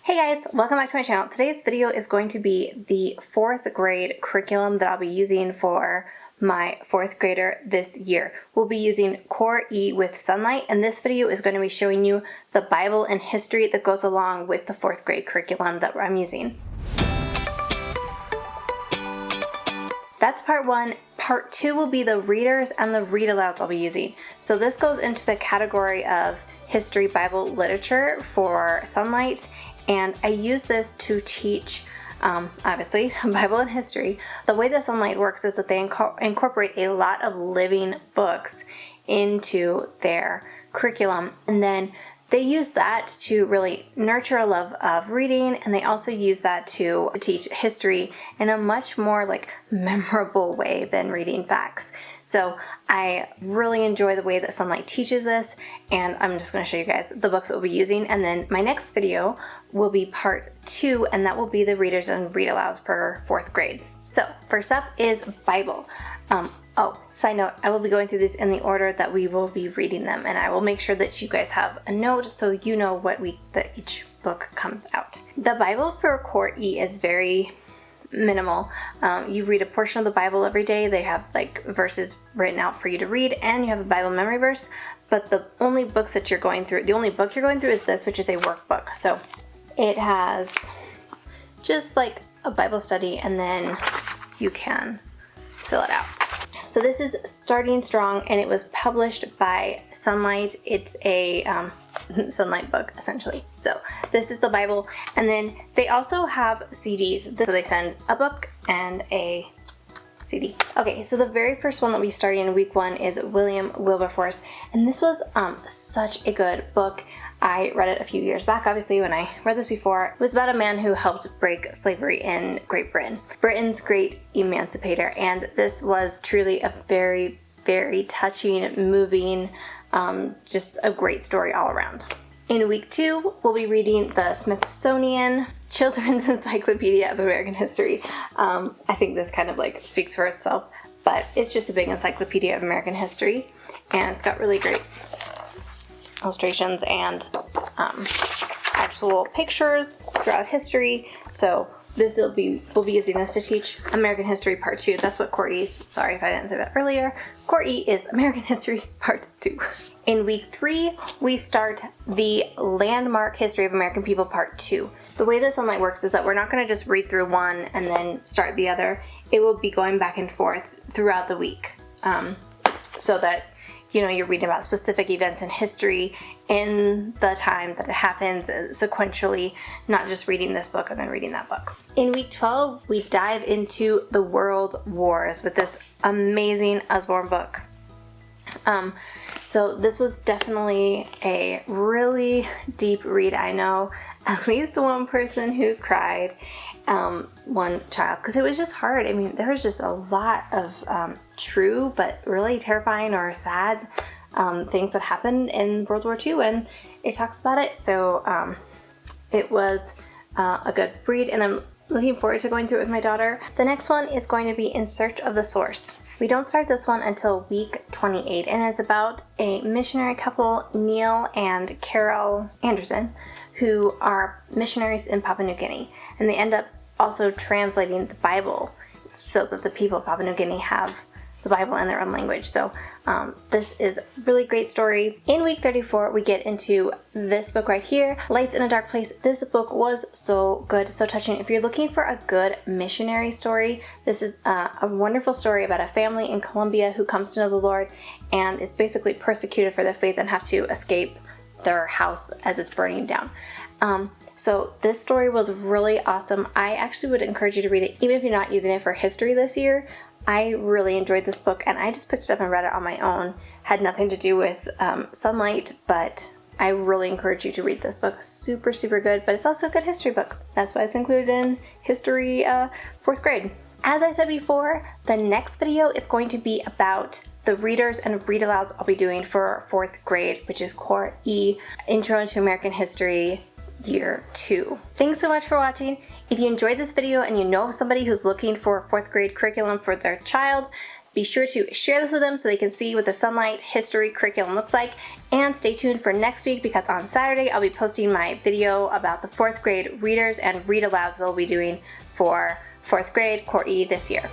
Hey guys, welcome back to my channel. Today's video is going to be the 4th grade curriculum that I'll be using for my 4th grader this year. We'll be using Core E with Sonlight, and this video is going to be showing you the Bible and history that goes along with the 4th grade curriculum that I'm using. That's part 1. Part 2 will be the readers and the read-alouds I'll be using. So this goes into the category of history Bible literature for Sonlight, and I use this to teach, obviously, Bible and history. The way that Sonlight works is that they incorporate a lot of living books into their curriculum, and then they use that to really nurture a love of reading, and they also use that to teach history in a much more memorable way than reading facts. So I really enjoy the way that Sonlight teaches this, and I'm just going to show you guys the books that we'll be using, and then my next video will be part 2, and that will be the readers and read-alouds for 4th grade. So first up is Bible. Side note, I will be going through this in the order that we will be reading them, and I will make sure that you guys have a note so you know what week that each book comes out. The Bible for Core E is very minimal. You read a portion of the Bible every day. They have verses written out for you to read, and you have a Bible memory verse, but the only books that you're going through, the only book you're going through is this, which is a workbook. So it has just like a Bible study, and then you can fill it out. So this is Starting Strong, and it was published by Sonlight. It's a Sonlight book, essentially. So this is the Bible, and then they also have CDs. So they send a book and a CD. Okay, so the very first one that we started in week 1 is Wilberforce, and this was such a good book. I read it a few years back, obviously, when I read this before. It was about a man who helped break slavery in Great Britain, Britain's great emancipator, and this was truly a very, very touching, moving, just a great story all around. In week 2, we'll be reading the Smithsonian Children's Encyclopedia of American History. I think this kind of speaks for itself, but it's just a big encyclopedia of American history, and it's got really great illustrations and actual pictures throughout history. So we'll be using this to teach American History Part 2. That's what Core E is. Sorry if I didn't say that earlier. Core E is American History Part 2. In week 3, we start the Landmark History of American People Part 2. The way that Sonlight works is that we're not going to just read through one and then start the other. It will be going back and forth throughout the week, so that you're reading about specific events in history in the time that it happens sequentially, not just reading this book and then reading that book. In week 12, we dive into the World Wars with this amazing Usborne book. So this was definitely a really deep read. I know at least one person who cried, one child, because it was just hard. I mean, there was just a lot of true but really terrifying or sad things that happened in World War II, and it talks about it. So it was a good read, and I'm looking forward to going through it with my daughter. The next one is going to be In Search of the Source. We don't start this one until week 28, and it's about a missionary couple, Neil and Carol Anderson, who are missionaries in Papua New Guinea, and they end up also translating the Bible so that the people of Papua New Guinea have the Bible in their own language. So this is a really great story. In week 34, we get into this book right here, Lights in a Dark Place. This book was so good, so touching. If you're looking for a good missionary story, this is a wonderful story about a family in Colombia who comes to know the Lord and is basically persecuted for their faith and have to escape their house as it's burning down. So this story was really awesome. I actually would encourage you to read it, even if you're not using it for history this year. I really enjoyed this book, and I just picked it up and read it on my own. Had nothing to do with Sonlight, but I really encourage you to read this book. Super, super good, but it's also a good history book. That's why it's included in history 4th grade. As I said before, the next video is going to be about the readers and read-alouds I'll be doing for 4th grade, which is Core E, Intro to American History, Year 2. Thanks so much for watching. If you enjoyed this video and you know somebody who's looking for 4th grade curriculum for their child, Be sure to share this with them so they can see what the Sonlight history curriculum looks like, and stay tuned for next week because on Saturday I'll be posting my video about the 4th grade readers and read alouds that we'll be doing for 4th grade Core E this year.